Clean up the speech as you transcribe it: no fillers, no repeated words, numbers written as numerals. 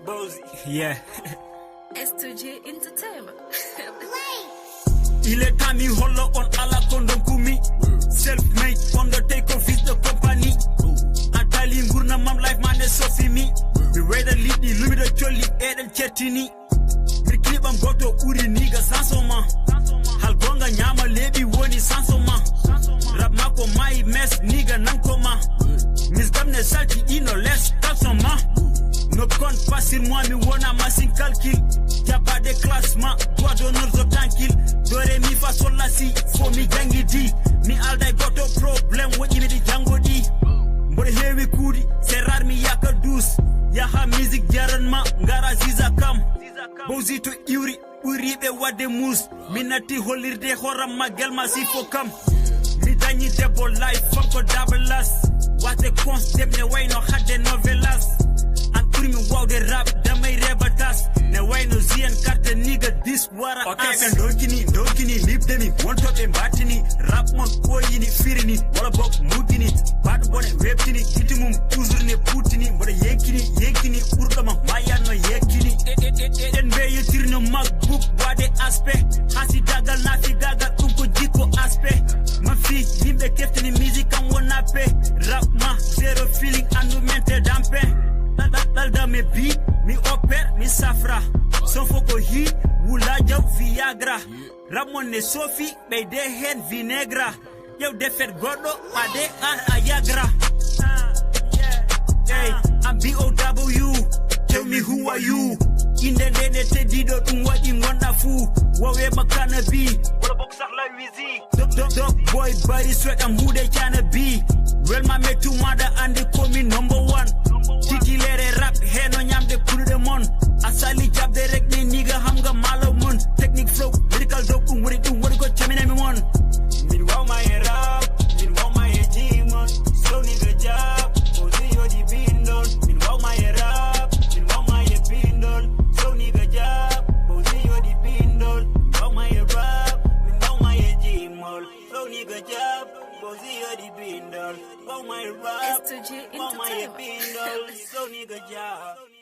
Bozy. Yeah. S2J Entertainment. Il est temps mi hollo on ala kondon kumi. Self-made on the take of the company. Atali ngurna mam life man is so for me. We rather lead the limit of jolly edel chetini. Mi klibam goto uri niga sansoma. Halgonga nyama lebi woni sansoma. Rap mako my mess niga nankoma. Miss Gamne salti ino less kalsoma. No compte pas sur moi, mi wona machine calcul. Y'a pas de classement, droit d'honneur zo tranquille. Dore mi fa sol la si, fo mi jangi di. Mi alday goto problem, wodi mi di jango di. Mbode hewi kudi, c'est rare mi yaka douce. Yaha music jaran ma, ngara ziza kam. Bozy to iuri, uribe wade mus. Minati holirde horam ma gelma si fo kam. Mi dañi debo life, fanko double as. Wate concept ne way no hadde novelas. Me wow the rap, damay rebatas. Ne way no zien carte nigga this wara. Okay, man, dokini, lip demi, one top and batini. Rap mon koyini, firini, wala bok mutini. Bad bone webtini, kitimum, uzurne putini. Mbode yenkini, urkama, maya no yekini. Enbe yetirno MacBook, wade aspe. Hasi dagal, nafi dagal, unko jiko aspe. Mafi, himbe keftini, music am wonape. Rap ma, zero feeling, anu mente dampe. Dalda me beat, mi opère, mi safra. Son foko hit, wulaja Viagra. Ramon ne Sophie, be de hen vinegra. Yo defet godo, ade an ayagra. Hey, I'm B.O.W. Tell me who are you? In the nene te dido unwadi wonderful. Wawe makana be. Wala boxer la wizi. Dog boy body sweat, I'm who they tryna be. Well my me to mother and they call me number one. Titi lere rap, he no nyam de put them on. Asali jab de rek ni nigga hamga malo mun. Technique flow, lyrical dope, what it do, what it go, chamina me one. Min wow my rap, min wow my demon. Slow nigga jab, Bozy yo di bindon. Min wow my rap, min wow my bindon. Slow nigga jab, Bozy yo di bindon. Wow my rap, min wow my demon. Slow nigga jab, Bozy yo di bindon. Wow my rap, S2J wow my Entertainment. bindon. Slow nigga jab.